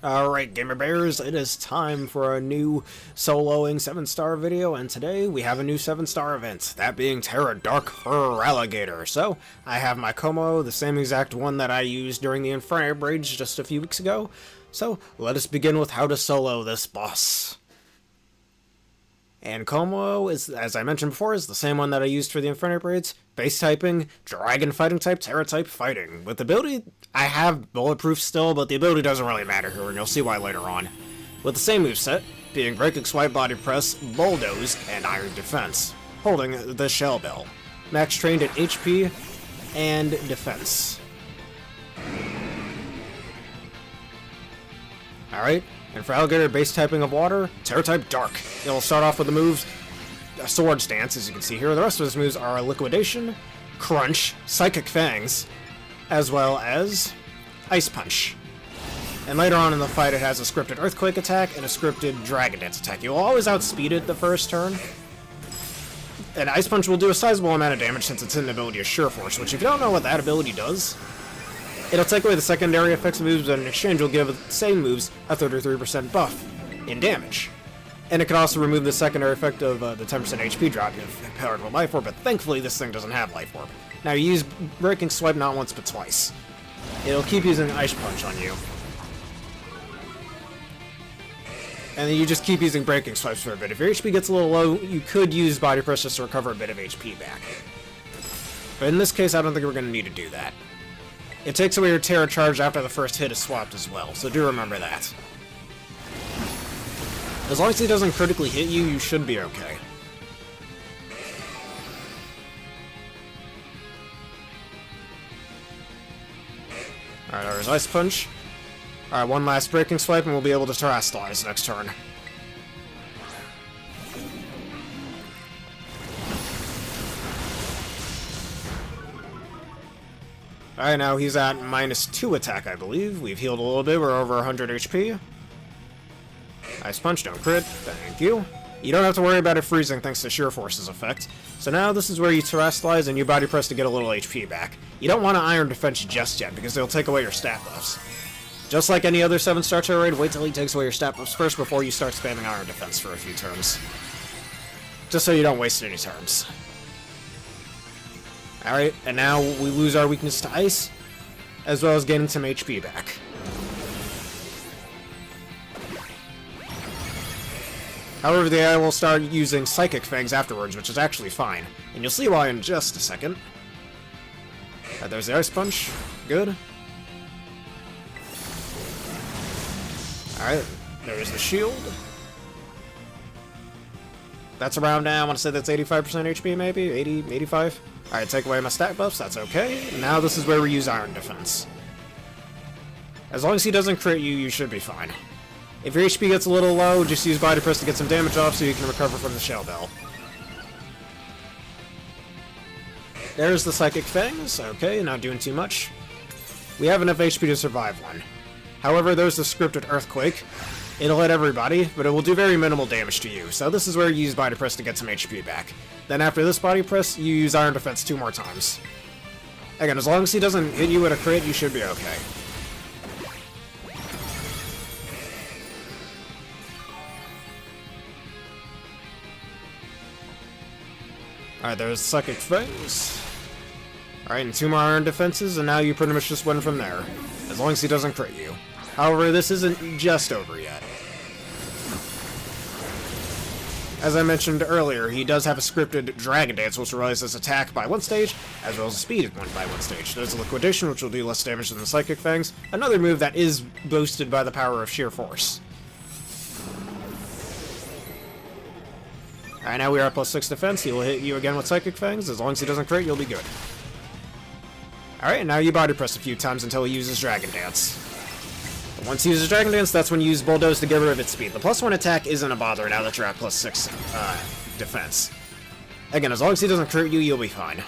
Alright, Gamer Bears, it is time for a new soloing 7-star video, and today we have a new 7-star event, that being Tera Dark Feraligatr. So, I have my Como, the same exact one that I used during the Star Tera Raid just a few weeks ago. So, let us begin with how to solo this boss. And Como, is, as I mentioned before, is the same one that I used for the Inferno Raids. Base typing, Dragon fighting type, Terra type fighting. With the ability, I have Bulletproof still, but the ability doesn't really matter here, and you'll see why later on. With the same moveset, being Breaking Swipe, Body Press, Bulldoze, and Iron Defense, holding the Shell Bell. Max trained at HP and Defense. Alright. And for Feraligatr, base typing of water, Terra type Dark. It'll start off with the moves Sword Stance, as you can see here. The rest of his moves are Liquidation, Crunch, Psychic Fangs, as well as Ice Punch. And later on in the fight, it has a scripted Earthquake attack and a scripted Dragon Dance attack. You'll always outspeed it the first turn. And Ice Punch will do a sizable amount of damage since it's in the ability of Sure Force, which if you don't know what that ability does, it'll take away the secondary effects of moves, but in exchange will give the same moves a 33% buff in damage. And it can also remove the secondary effect of the 10% HP drop if powered with Life Orb, but thankfully this thing doesn't have Life Orb. Now you use Breaking Swipe not once but twice. It'll keep using Ice Punch on you. And then you just keep using Breaking Swipes for a bit. If your HP gets a little low, you could use Body Press just to recover a bit of HP back. But in this case, I don't think we're going to need to do that. It takes away your Terra charge after the first hit is swapped as well, so do remember that. As long as he doesn't critically hit you, you should be okay. Alright, there's Ice Punch. Alright, one last Breaking Swipe and we'll be able to Terastallize next turn. Alright, now he's at -2 attack, I believe. We've healed a little bit, we're over 100 HP. Ice Punch, don't crit, thank you. You don't have to worry about it freezing thanks to Sheer Force's effect. So now this is where you Terastallize and you Body Press to get a little HP back. You don't want to Iron Defense just yet, because it'll take away your stat buffs. Just like any other 7 Star Tera Raid, wait till he takes away your stat buffs first before you start spamming Iron Defense for a few turns. Just so you don't waste any turns. Alright, and now we lose our weakness to Ice, as well as getting some HP back. However, the AI will start using Psychic Fangs afterwards, which is actually fine. And you'll see why in just a second. There's the Ice Punch. Good. Alright, there's the shield. That's around now, I want to say that's 85% HP maybe? 80, 85? Alright, take away my stat buffs, that's okay. Now this is where we use Iron Defense. As long as he doesn't crit you, you should be fine. If your HP gets a little low, just use Body Press to get some damage off so you can recover from the Shell Bell. There's the Psychic Fangs. Okay, not doing too much. We have enough HP to survive one. However, there's the scripted Earthquake. It'll hit everybody, but it will do very minimal damage to you. So this is where you use Body Press to get some HP back. Then after this Body Press, you use Iron Defense 2 more times. Again, as long as he doesn't hit you with a crit, you should be okay. Alright, there's Psychic Fangs. Alright, and 2 more Iron Defenses, and now you pretty much just win from there. As long as he doesn't crit you. However, this isn't just over yet. As I mentioned earlier, he does have a scripted Dragon Dance, which will raise his attack by 1 stage, as well as speed by 1 stage. There's Liquidation, which will do less damage than the Psychic Fangs, another move that is boosted by the power of Sheer Force. Alright, now we are at +6 defense. He will hit you again with Psychic Fangs. As long as he doesn't crit, you'll be good. Alright, now you Body Press a few times until he uses Dragon Dance. But once he uses Dragon Dance, that's when you use Bulldoze to get rid of its speed. The +1 attack isn't a bother now that you're at +6 defense. Again, as long as he doesn't crit you, you'll be fine.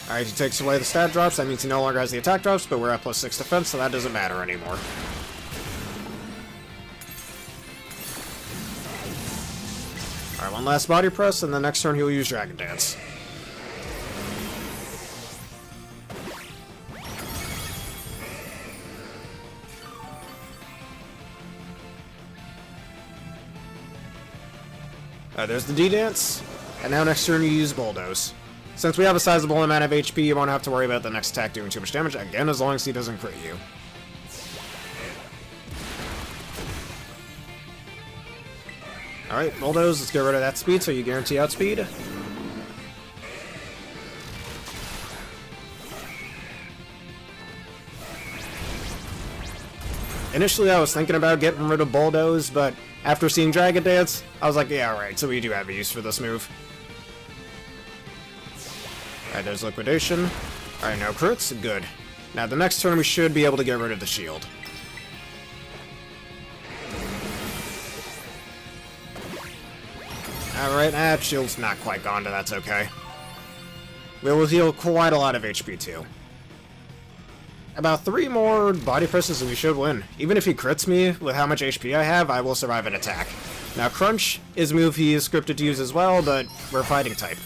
Alright, he takes away the stat drops. That means he no longer has the attack drops, but we're at +6 defense, so that doesn't matter anymore. Alright, one last Body Press, and the next turn he'll use Dragon Dance. There's the D-Dance. And now next turn you use Bulldoze. Since we have a sizable amount of HP, you won't have to worry about the next attack doing too much damage, again, as long as he doesn't crit you. Alright, Bulldoze, let's get rid of that speed so you guarantee outspeed. Initially, I was thinking about getting rid of Bulldoze, but after seeing Dragon Dance, I was like, yeah, alright, so we do have a use for this move. Alright, there's Liquidation. Alright, no crits. Good. Now, the next turn, we should be able to get rid of the shield. Alright, that shield's not quite gone, but that's okay. We will heal quite a lot of HP, too. About 3 more body presses and we should win. Even if he crits me with how much HP I have, I will survive an attack. Now, Crunch is a move he is scripted to use as well, but we're fighting type.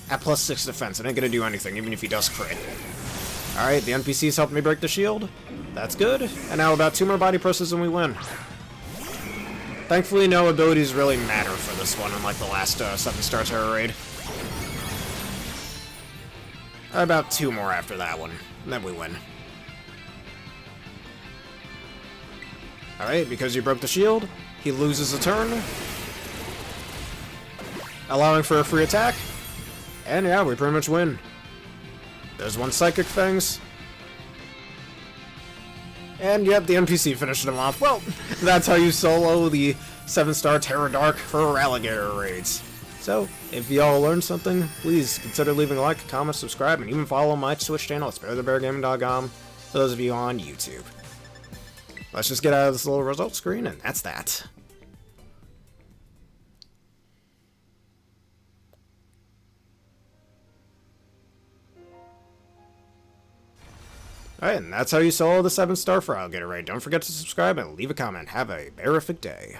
At +6 defense, it ain't gonna do anything, even if he does crit. Alright, the NPCs helped me break the shield. That's good. And now about 2 more body presses and we win. Thankfully, no abilities really matter for this one, unlike the last 7 Star Tera Raid. About 2 more after that one, and then we win. Alright, because you broke the shield, he loses a turn, allowing for a free attack, and yeah, we pretty much win. There's 1 Psychic Fangs, and yep, the NPC finished him off. Well, that's how you solo the 7-star Terra Dark Feraligatr raids. So, if y'all learned something, please consider leaving a like, comment, subscribe, and even follow my Twitch channel at SpareTheBearGaming.com for those of you on YouTube. Let's just get out of this little result screen, and that's that. Alright, and that's how you solo the 7-star Feraligatr raid. Don't forget to subscribe and leave a comment. Have a bearific day.